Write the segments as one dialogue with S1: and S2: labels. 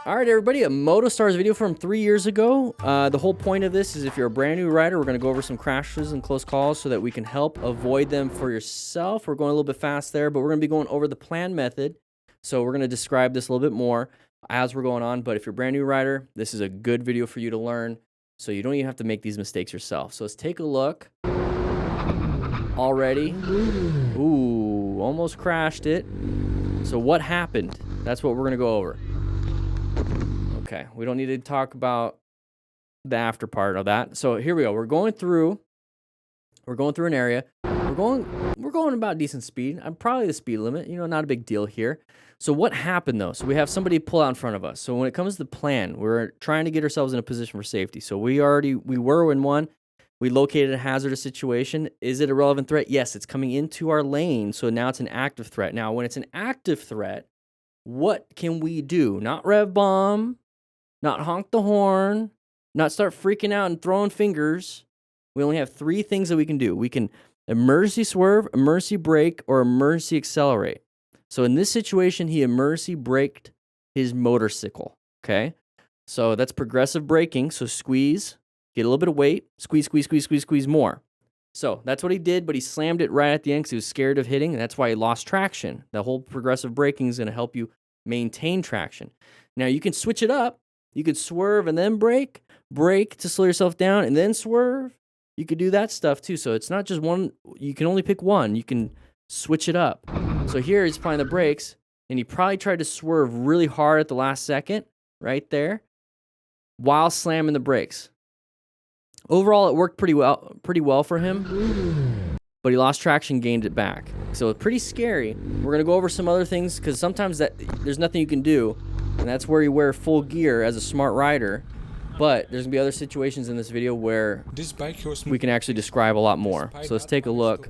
S1: All right, everybody, a MotoStars video from 3 years ago. The whole point of this is if you're a brand new rider, we're going to go over some crashes and close calls so that we can help avoid them for yourself. We're going a little bit fast there, but we're going to be going over the plan method. So we're going to describe this a little bit more as we're going on. But if you're a brand new rider, this is a good video for you to learn so you don't even have to make these mistakes yourself. So let's take a look. Already. Ooh, almost crashed it. So what happened? That's what we're going to go over. Okay, we don't need to talk about the after part of that. So here we go. We're going through an area. We're going about decent speed. I'm probably the speed limit, not a big deal here. So what happened though? So we have somebody pull out in front of us. So when it comes to the plan, we're trying to get ourselves in a position for safety. So we were in one. We located a hazardous situation. Is it a relevant threat? Yes, it's coming into our lane. So now it's an active threat. Now, when it's an active threat, what can we do? Not rev bomb, not honk the horn, not start freaking out and throwing fingers. We only have 3 things that we can do. We can emergency swerve, emergency brake, or emergency accelerate. So in this situation, he emergency braked his motorcycle, okay? So that's progressive braking. So squeeze, get a little bit of weight, squeeze, squeeze, squeeze, squeeze, squeeze more. So that's what he did, but he slammed it right at the end because he was scared of hitting, and that's why he lost traction. The whole progressive braking is going to help you maintain traction. Now, you can switch it up. You could swerve and then brake to slow yourself down, and then swerve. You could do that stuff too. So it's not just one. You can only pick one. You can switch it up. So here he's applying the brakes, and he probably tried to swerve really hard at the last second, right there, while slamming the brakes. Overall, it worked pretty well for him, but he lost traction, gained it back. So it's pretty scary. We're going to go over some other things because sometimes there's nothing you can do, and that's where you wear full gear as a smart rider. But there's going to be other situations in this video where we can actually describe a lot more. So let's take a look.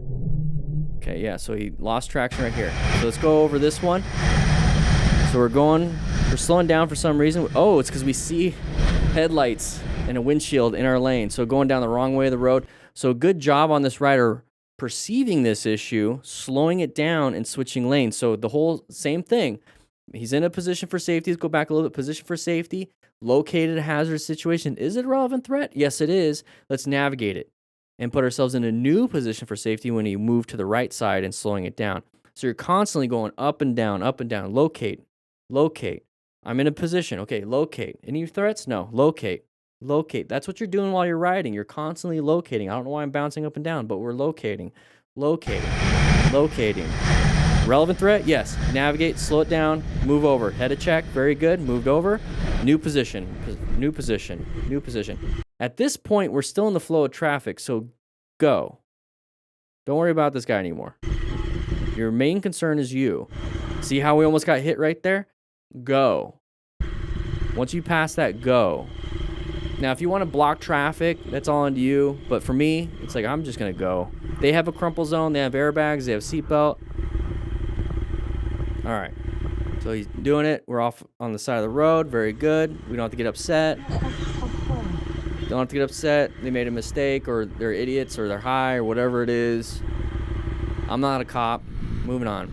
S1: Okay, yeah, so he lost traction right here. So let's go over this one. So we're slowing down for some reason. Oh, it's because we see headlights and a windshield in our lane. So going down the wrong way of the road. So good job on this rider perceiving this issue, slowing it down and switching lanes. So the whole same thing. He's in a position for safety. Let's go back a little bit. Position for safety. Located a hazardous situation. Is it a relevant threat? Yes, it is. Let's navigate it and put ourselves in a new position for safety when you move to the right side and slowing it down. So you're constantly going up and down, up and down. Locate. Locate. I'm in a position. Okay, locate. Any threats? No. Locate. Locate. That's what you're doing while you're riding. You're constantly locating. I don't know why I'm bouncing up and down, but we're locating. Locating. Locating. Relevant threat? Yes. Navigate, slow it down, move over. Head a check. Very good. Moved over. New position. New position. New position. At this point, we're still in the flow of traffic, so go. Don't worry about this guy anymore. Your main concern is you. See how we almost got hit right there? Go. Once you pass that, go. Now, if you want to block traffic, that's all on you. But for me, it's like I'm just going to go. They have a crumple zone. They have airbags. They have seatbelt. All right. So he's doing it. We're off on the side of the road. Very good. We don't have to get upset. Don't have to get upset. They made a mistake, or they're idiots, or they're high, or whatever it is. I'm not a cop. Moving on.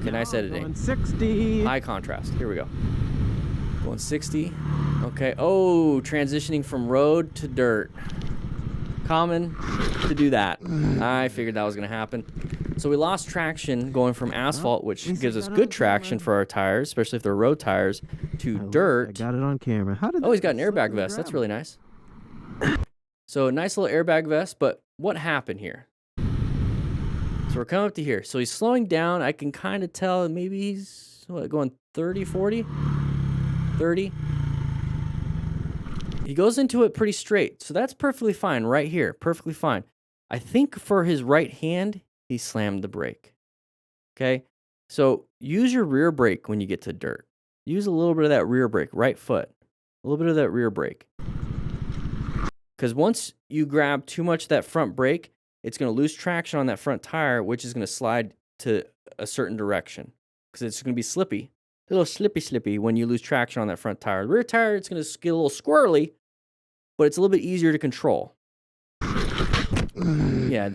S1: Okay, nice editing.
S2: Going 60.
S1: High contrast. Here we go. Going 60. Okay. Oh, transitioning from road to dirt. Common to do that. I figured that was going to happen. So we lost traction going from asphalt, which gives us good traction for our tires, especially if they're road tires, to dirt.
S2: I got it on camera. How did
S1: he's got an airbag vest. That's really nice. So nice little airbag vest, but what happened here? So we're coming up to here. So he's slowing down. I can kind of tell maybe he's going 30, 40, 30. He goes into it pretty straight. So that's perfectly fine right here. Perfectly fine. I think for his right hand, he slammed the brake. Okay? So use your rear brake when you get to dirt. Use a little bit of that rear brake, right foot. A little bit of that rear brake. Because once you grab too much of that front brake, it's going to lose traction on that front tire, which is going to slide to a certain direction. Because it's going to be slippy. A little slippy when you lose traction on that front tire. The rear tire, it's going to get a little squirrely, but it's a little bit easier to control. Yeah.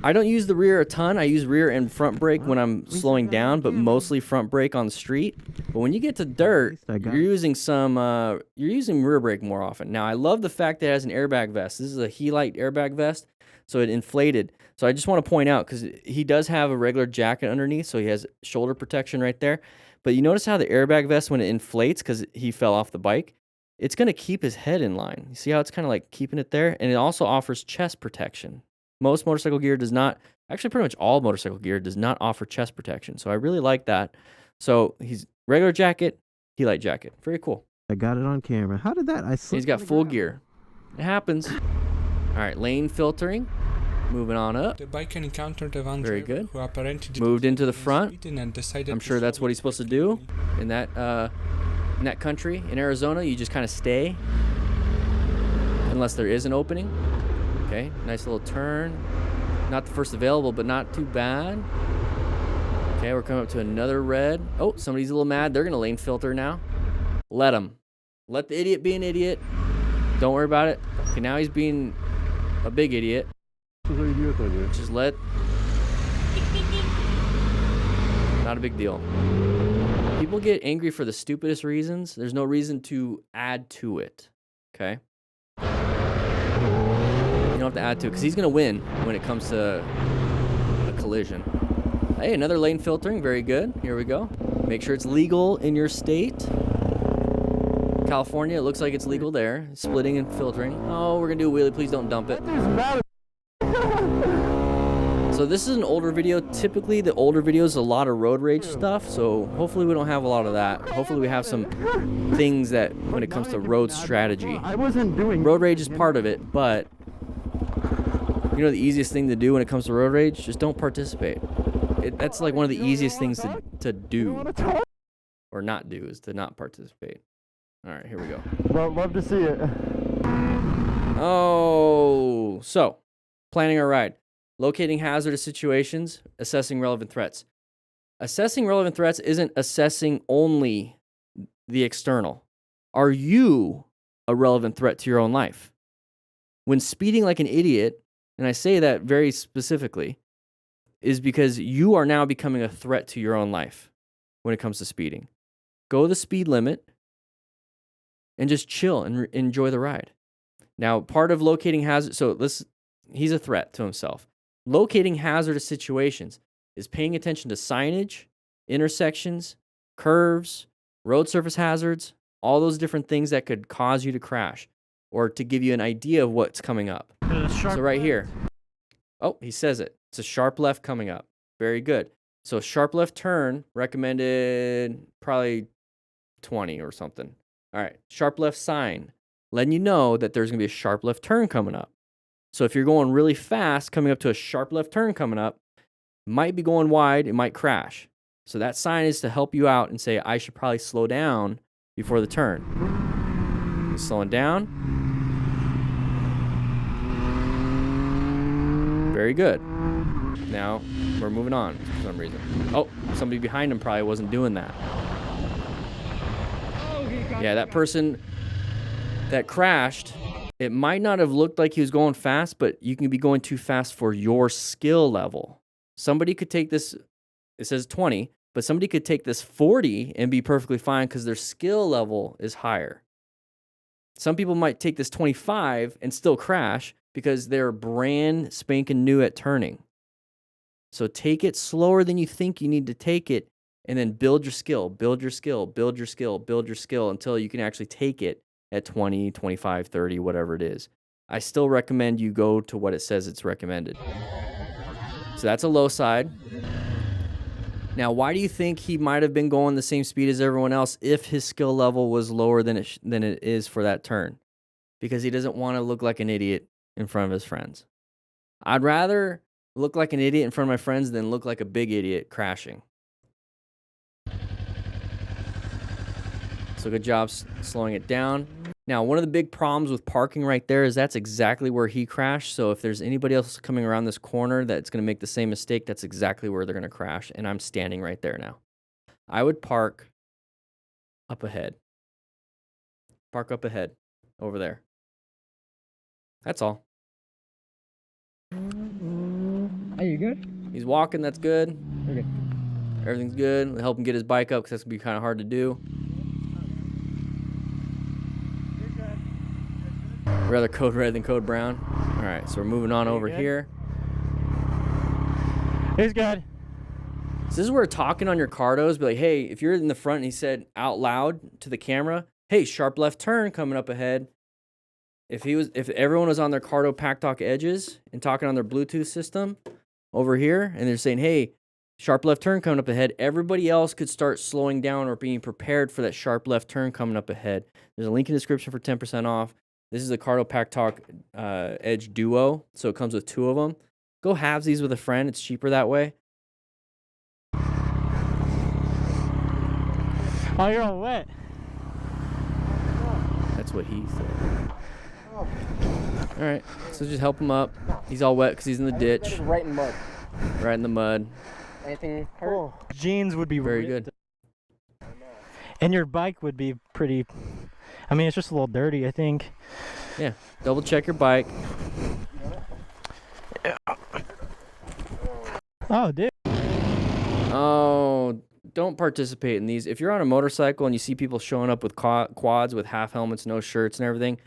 S1: I don't use the rear a ton. I use rear and front brake when I'm slowing down, but mostly front brake on the street. But when you get to dirt, you're using rear brake more often. Now, I love the fact that it has an airbag vest. This is a Helite airbag vest, so it inflated. So I just want to point out, because he does have a regular jacket underneath, so he has shoulder protection right there. But you notice how the airbag vest, when it inflates, because he fell off the bike, it's going to keep his head in line. You see how it's kind of like keeping it there? And it also offers chest protection. Most motorcycle gear does not, actually pretty much all motorcycle gear does not offer chest protection. So I really like that. So he's regular jacket, Helite jacket. Very cool.
S2: I got it on camera. How did that?
S1: He's got full gear. It happens. All right, lane filtering. Moving on up.
S3: The bike encountered a van
S1: Very good.
S3: who apparently
S1: Moved into the front.
S3: And
S1: I'm sure that's what he's supposed to do in that country. In Arizona, you just kind of stay unless there is an opening. Okay, nice little turn. Not the first available, but not too bad. Okay, we're coming up to another red. Oh, somebody's a little mad. They're going to lane filter now. Let them. Let the idiot be an idiot. Don't worry about it. Okay, now he's being a big idiot. Just let... Not a big deal. People get angry for the stupidest reasons. There's no reason to add to it. Okay? You don't have to add to it, because he's going to win when it comes to a collision. Hey, another lane filtering. Very good. Here we go. Make sure it's legal in your state. California, it looks like it's legal there. Splitting and filtering. Oh, we're going to do a wheelie. Please don't dump it. So this is an older video. Typically, the older videos, a lot of road rage stuff. So hopefully we don't have a lot of that. Hopefully we have some things that when it comes to road strategy. Road rage is part of it, but you know the easiest thing to do when it comes to road rage? Just don't participate. That's like one of the easiest things to do or not do, is to not participate. All right, here we go.
S4: Well, love to see it.
S1: Oh, so planning our ride. Locating hazardous situations, assessing relevant threats. Assessing relevant threats isn't assessing only the external. Are you a relevant threat to your own life? When speeding like an idiot, and I say that very specifically, is because you are now becoming a threat to your own life when it comes to speeding. Go the speed limit and just chill and enjoy the ride. Now, part of locating hazard, he's a threat to himself. Locating hazardous situations is paying attention to signage, intersections, curves, road surface hazards, all those different things that could cause you to crash or to give you an idea of what's coming up. So right here. Oh, he says it. It's a sharp left coming up. Very good. So sharp left turn, recommended probably 20 or something. All right, sharp left sign, letting you know that there's going to be a sharp left turn coming up. So if you're going really fast, coming up to a sharp left turn coming up, might be going wide, it might crash. So that sign is to help you out and say, I should probably slow down before the turn. He's slowing down. Very good. Now we're moving on for some reason. Oh, somebody behind him probably wasn't doing that. Yeah, that person that crashed, it might not have looked like he was going fast, but you can be going too fast for your skill level. Somebody could take this, it says 20, but somebody could take this 40 and be perfectly fine because their skill level is higher. Some people might take this 25 and still crash because they're brand spanking new at turning. So take it slower than you think you need to take it, and then build your skill, build your skill, build your skill, build your skill until you can actually take it at 20, 25, 30, whatever it is. I still recommend you go to what it says it's recommended. So that's a low side. Now, why do you think he might have been going the same speed as everyone else if his skill level was lower than it is for that turn? Because he doesn't want to look like an idiot in front of his friends. I'd rather look like an idiot in front of my friends than look like a big idiot crashing. So good job slowing it down. Now, one of the big problems with parking right there is that's exactly where he crashed. So if there's anybody else coming around this corner that's going to make the same mistake, that's exactly where they're going to crash. And I'm standing right there now. I would park up ahead. Park up ahead over there. That's all.
S3: Are you good?
S1: He's walking. That's good.
S3: Okay.
S1: Everything's good. We'll help him get his bike up because that's going to be kind of hard to do. Rather code red than code brown. All right, so we're moving on over here.
S3: He's good.
S1: So this is where talking on your cardos, be like, hey, if you're in the front and he said out loud to the camera, hey, sharp left turn coming up ahead. If everyone was on their cardo pack talk edges and talking on their Bluetooth system over here, and they're saying, hey, sharp left turn coming up ahead, everybody else could start slowing down or being prepared for that sharp left turn coming up ahead. There's a link in the description for 10% off. This is the Cardo Pack Talk Edge Duo, so it comes with 2 of them. Go halvesies with a friend. It's cheaper that way.
S3: Oh, you're all wet.
S1: That's what he said. All right, so just help him up. He's all wet because he's in the ditch.
S4: Right in mud.
S1: Right in the mud.
S4: Anything hurt?
S3: Jeans would be
S1: very good.
S3: And your bike would be pretty. I mean, it's just a little dirty, I think.
S1: Yeah, double check your bike.
S3: Yeah. Oh, dude.
S1: Oh, don't participate in these. If you're on a motorcycle and you see people showing up with quads with half helmets, no shirts and everything,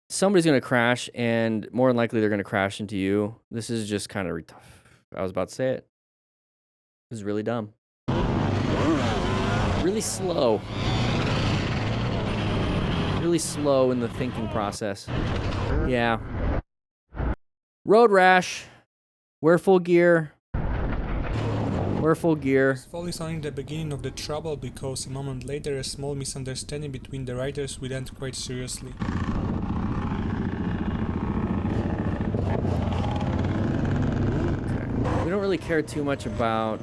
S1: somebody's going to crash, and more than likely they're going to crash into you. This is just kind of I was about to say it. This is really dumb. Really slow. Really slow in the thinking process. Yeah. Road rash. Wear full gear. Wear full gear.
S5: Fall is only the beginning of the trouble because a moment later a small misunderstanding between the riders will end quite seriously.
S1: We don't really care too much about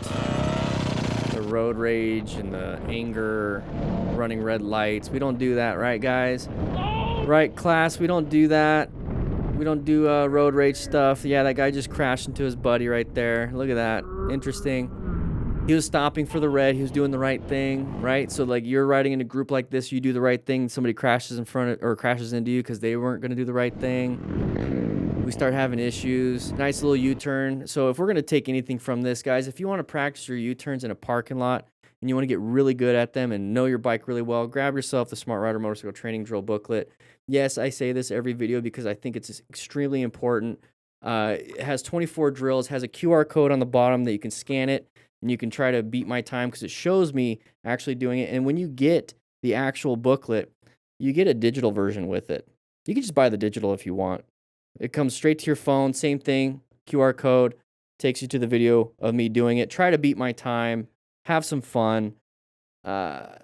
S1: the road rage and the anger, running red lights. We don't do that, right, guys? Right, class? We don't do that. We don't do road rage stuff. Yeah, that guy just crashed into his buddy right there. Look at that. Interesting. He was stopping for the red. He was doing the right thing, right? So, like, you're riding in a group like this, you do the right thing. Somebody crashes in front of, or crashes into you because they weren't going to do the right thing. We start having issues. Nice little U-turn. So if we're going to take anything from this, guys, if you want to practice your U-turns in a parking lot and you want to get really good at them and know your bike really well, grab yourself the Smart Rider Motorcycle Training Drill booklet. Yes, I say this every video because I think it's extremely important. It has 24 drills, has a QR code on the bottom that you can scan it, and you can try to beat my time because it shows me actually doing it. And when you get the actual booklet, you get a digital version with it. You can just buy the digital if you want. It comes straight to your phone, same thing, QR code, takes you to the video of me doing it. Try to beat my time, have some fun. Don't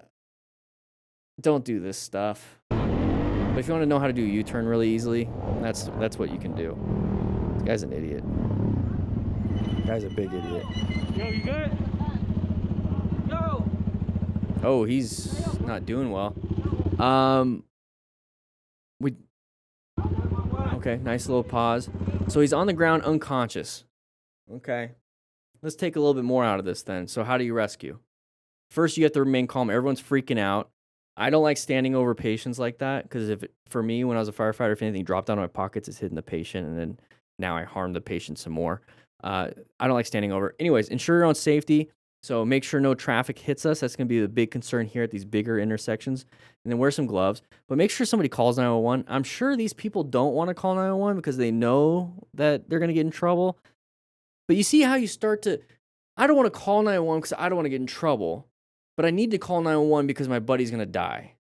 S1: do this stuff. But if you want to know how to do a U-turn really easily, that's what you can do. This guy's an idiot. This guy's a big idiot.
S3: Yo, you good?
S4: Yo!
S1: Oh, he's not doing well. Okay, nice little pause. So he's on the ground unconscious. Okay. Let's take a little bit more out of this then. So how do you rescue? First, you have to remain calm. Everyone's freaking out. I don't like standing over patients like that because for me, when I was a firefighter, if anything dropped out of my pockets, it's hitting the patient, and then now I harm the patient some more. I don't like standing over. Anyways, ensure your own safety. So make sure no traffic hits us. That's going to be the big concern here at these bigger intersections. And then wear some gloves. But make sure somebody calls 911. I'm sure these people don't want to call 911 because they know that they're going to get in trouble. But you see how you start to, I don't want to call 911 because I don't want to get in trouble. But I need to call 911 because my buddy's going to die.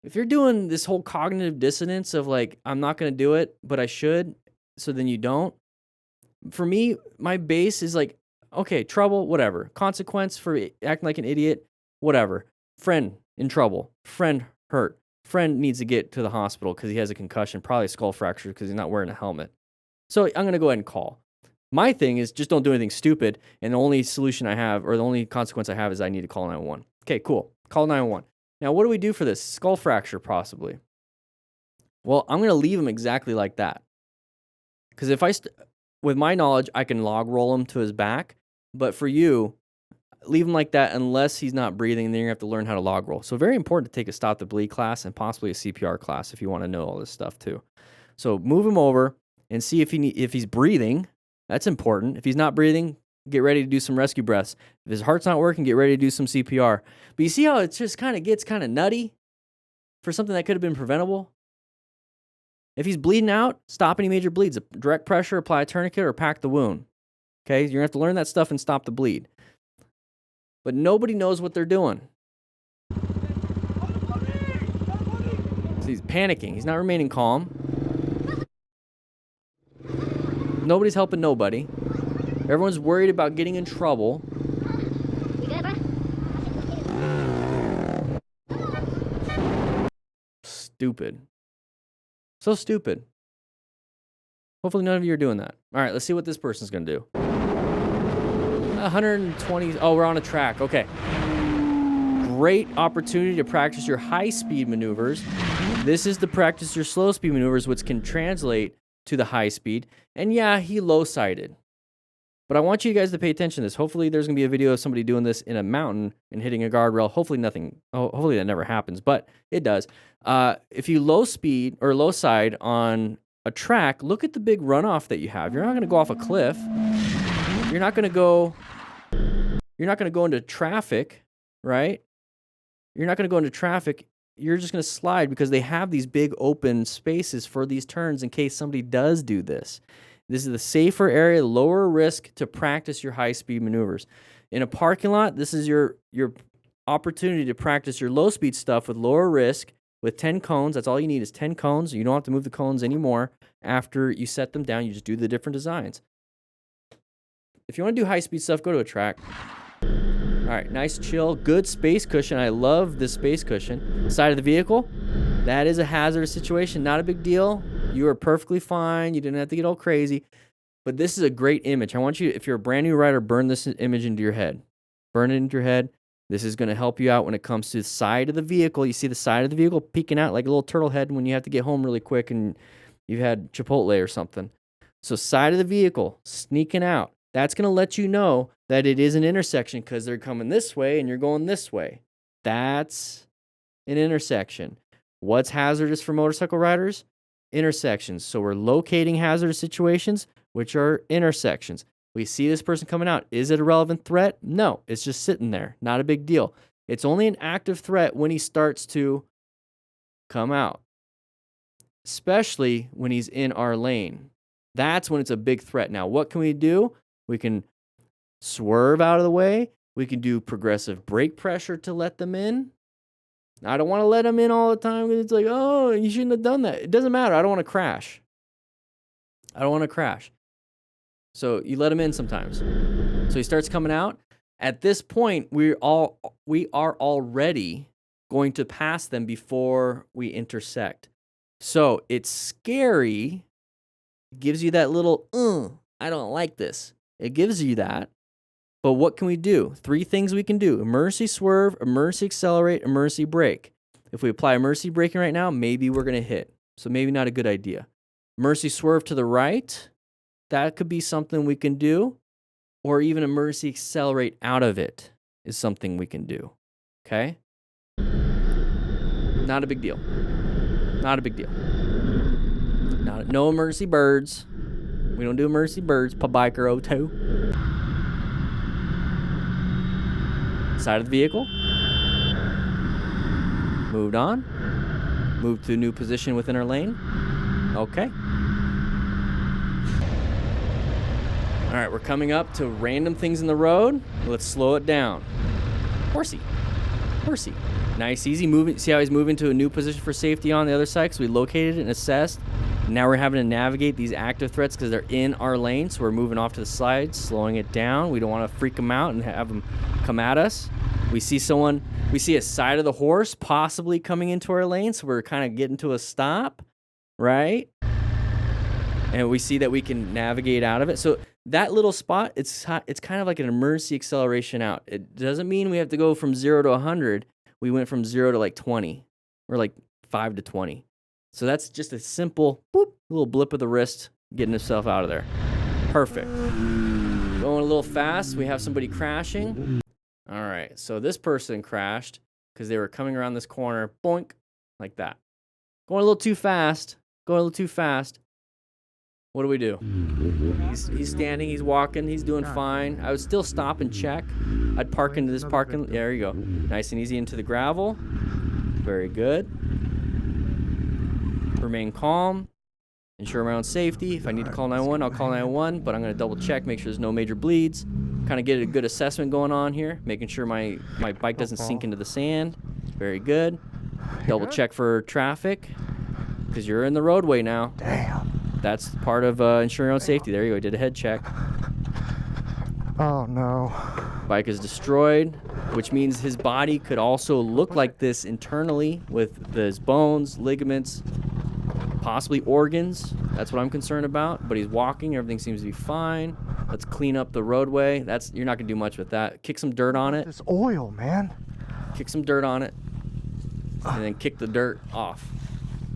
S1: If you're doing this whole cognitive dissonance of like, I'm not going to do it, but I should, so then you don't. For me, my base is like, okay, trouble, whatever. Consequence for acting like an idiot, whatever. Friend in trouble. Friend hurt. Friend needs to get to the hospital because he has a concussion, probably a skull fracture because he's not wearing a helmet. So I'm going to go ahead and call. My thing is just don't do anything stupid, and the only solution I have, or the only consequence I have, is I need to call 911. Okay, cool. Call 911. Now, what do we do for this? Skull fracture, possibly. Well, I'm going to leave him exactly like that. Because if with my knowledge, I can log roll him to his back. But for you, leave him like that unless he's not breathing, and then you're going to have to learn how to log roll. So very important to take a stop the bleed class and possibly a CPR class if you want to know all this stuff too. So move him over and see if he's breathing. That's important. If he's not breathing, get ready to do some rescue breaths. If his heart's not working, get ready to do some CPR. But you see how it just kind of gets kind of nutty for something that could have been preventable? If he's bleeding out, stop any major bleeds. Direct pressure, apply a tourniquet, or pack the wound. Okay? You're going to have to learn that stuff and stop the bleed. But nobody knows what they're doing. So he's panicking. He's not remaining calm. Nobody's helping nobody. Everyone's worried about getting in trouble. Stupid. So stupid. Hopefully none of you are doing that. All right, let's see what this person's going to do. 120. Oh, we're on a track. Okay. Great opportunity to practice your high-speed maneuvers. This is to practice your slow-speed maneuvers, which can translate to the high speed. And yeah, he low-sided. But I want you guys to pay attention to this. Hopefully there's going to be a video of somebody doing this in a mountain and hitting a guardrail. Hopefully hopefully that never happens, but it does. If you low speed or low side on a track, look at the big runoff that you have. You're not going to go off a cliff. You're not going to go into traffic, right? You're not going to go into traffic. You're just going to slide because they have these big open spaces for these turns in case somebody does do this. This is the safer area, lower risk to practice your high-speed maneuvers. In a parking lot, this is your opportunity to practice your low-speed stuff with lower risk with 10 cones. That's all you need is 10 cones. You don't have to move the cones anymore after you set them down. You just do the different designs. If you want to do high-speed stuff, go to a track. All right, nice chill, good space cushion. I love this space cushion. Side of the vehicle, that is a hazardous situation. Not a big deal. You are perfectly fine. You didn't have to get all crazy. But this is a great image. I want you, if you're a brand new rider, burn this image into your head. Burn it into your head. This is going to help you out when it comes to the side of the vehicle. You see the side of the vehicle peeking out like a little turtle head when you have to get home really quick and you've had Chipotle or something. So side of the vehicle, sneaking out. That's going to let you know that it is an intersection because they're coming this way and you're going this way. That's an intersection. What's hazardous for motorcycle riders? Intersections. So we're locating hazardous situations, which are intersections. We see this person coming out. Is it a relevant threat? No, it's just sitting there. Not a big deal. It's only an active threat when he starts to come out, especially when he's in our lane. That's when it's a big threat. Now, what can we do? We can swerve out of the way. We can do progressive brake pressure to let them in. I don't want to let them in all the time because it's like, oh, you shouldn't have done that. It doesn't matter. I don't want to crash. So you let him in sometimes. So he starts coming out. At this point, we are already going to pass them before we intersect. So it's scary. It gives you that little, I don't like this. It gives you that. But what can we do? 3 things we can do. Emergency swerve, emergency accelerate, emergency brake. If we apply emergency braking right now, maybe we're going to hit. So maybe not a good idea. Emergency swerve to the right. That could be something we can do. Or even emergency accelerate out of it is something we can do. Okay? Not a big deal. Not a big deal. No emergency birds. We don't do emergency birds. Biker 02. Side of the vehicle. Moved on. Moved to a new position within our lane. Okay. All right, we're coming up to random things in the road. Let's slow it down. Horsey. Nice, easy moving. See how he's moving to a new position for safety on the other side? So we located it and assessed. Now we're having to navigate these active threats because they're in our lane. So we're moving off to the side, slowing it down. We don't want to freak them out and have them come at us. We see a side of the horse possibly coming into our lane. So we're kind of getting to a stop, right? And we see that we can navigate out of it. So that little spot, it's kind of like an emergency acceleration out. It doesn't mean we have to go from 0 to 100. We went from 0 to like 20 or like 5 to 20. So that's just a simple little blip of the wrist, getting himself out of there. Perfect. Going a little fast. We have somebody crashing. All right. So this person crashed because they were coming around this corner. Boink. Like that. Going a little too fast. What do we do? He's standing, he's walking, he's doing fine. I would still stop and check. I'd park into this parking. Yeah, there you go. Nice and easy into the gravel. Very good. Remain calm. Ensure my own safety. If I need to call 911, I'll call 911, but I'm going to double check, make sure there's no major bleeds. Kind of get a good assessment going on here, making sure my bike doesn't sink into the sand. Very good. Double check for traffic, because you're in the roadway now.
S6: Damn.
S1: That's part of ensuring your own safety. There you go. I did a head check.
S6: Oh no.
S1: Bike is destroyed, which means his body could also look like this internally with his bones, ligaments, possibly organs. That's what I'm concerned about. But he's walking. Everything seems to be fine. Let's clean up the roadway. You're not gonna do much with that. Kick some dirt on it.
S6: This oil, man.
S1: Kick some dirt on it, and then kick the dirt off.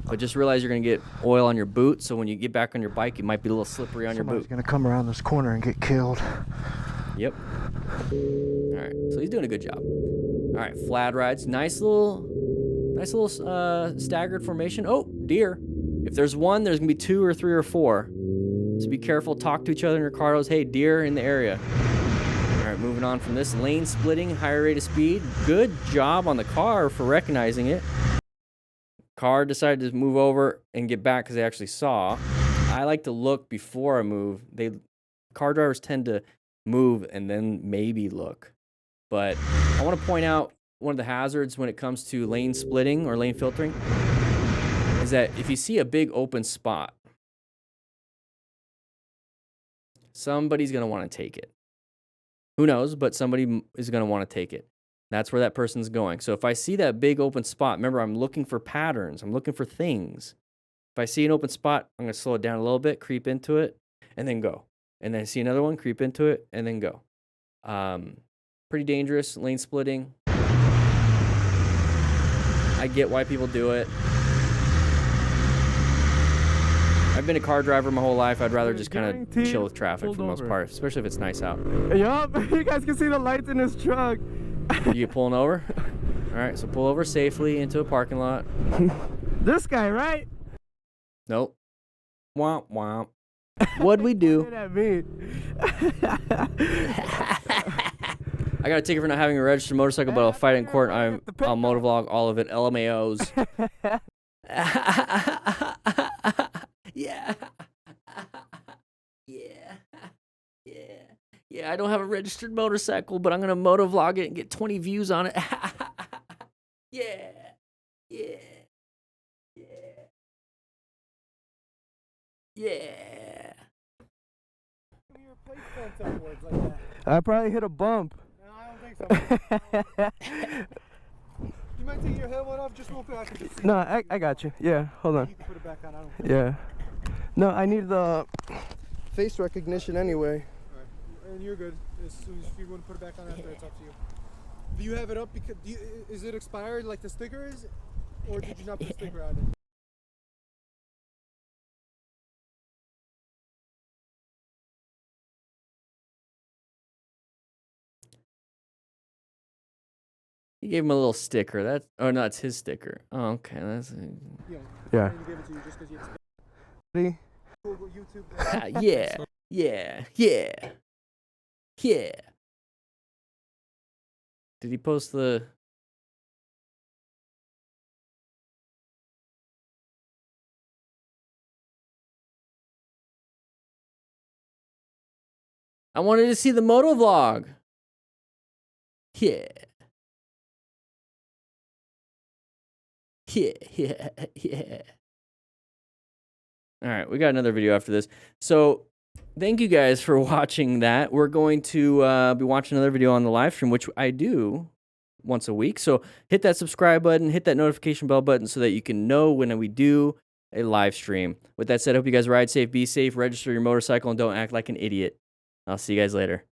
S1: But just realize you're gonna get oil on your boot, so when you get back on your bike, it might be a little slippery on your
S6: Somebody's
S1: boot.
S6: gonna come around this corner and get killed.
S1: Yep. All right, so he's doing a good job. All right, flat rides, nice little staggered formation. Oh, deer. If there's one, there's gonna be 2 or 3 or 4. So be careful. Talk to each other in your cars. Hey, deer in the area. All right, moving on from this, lane splitting, higher rate of speed. Good job on the car for recognizing it. Car decided to move over and get back because they actually saw. I like to look before I move. Car drivers tend to move and then maybe look. But I want to point out one of the hazards when it comes to lane splitting or lane filtering is that if you see a big open spot, somebody's going to want to take it. Who knows, but somebody is going to want to take it. That's where that person's going. So if I see that big open spot, remember, I'm looking for patterns. I'm looking for things. If I see an open spot, I'm going to slow it down a little bit, creep into it, and then go. And then I see another one, creep into it, and then go. Pretty dangerous, lane splitting. I get why people do it. I've been a car driver my whole life. I'd rather just kind of chill with traffic for the most part, especially if it's nice out.
S6: Yup, you guys can see the lights in his truck.
S1: You get pulling over? All right, so pull over safely into a parking lot.
S6: This guy, right?
S1: Nope. Womp womp. What'd we do?
S6: Look at me.
S1: I got a ticket for not having a registered motorcycle, but I'll fight it in court. I'll motovlog all of it. LMAOs. Yeah. Yeah. Yeah. Yeah, I don't have a registered motorcycle, but I'm going to motovlog it and get 20 views on it. Yeah. Yeah. Yeah. Yeah.
S7: Your plate bent upwards like that.
S6: I probably hit a bump.
S7: No, I don't think so. You might take your headlight off just real quick. I can just see.
S6: No, I got you. Yeah, hold on.
S7: You can put it back on. I don't.
S6: Yeah. No, I need the face recognition anyway.
S7: Alright. And you're good. As soon as you want to put it back on after, it's up to you. Do you have it up because is it expired like the sticker is, or did you not put the sticker on it?
S1: He gave him a little sticker. Oh, no, it's his sticker. Oh, okay. That's
S6: Yeah.
S7: I gave it to you just because you had
S6: Ready?
S7: Google, YouTube.
S1: yeah. Yeah. Yeah. Yeah. Did he post the... I wanted to see the moto vlog. Yeah. Yeah. All right, we got another video after this. So thank you guys for watching that. We're going to be watching another video on the live stream, which I do once a week. So hit that subscribe button, hit that notification bell button so that you can know when we do a live stream. With that said, I hope you guys ride safe, be safe, register your motorcycle, and don't act like an idiot. I'll see you guys later.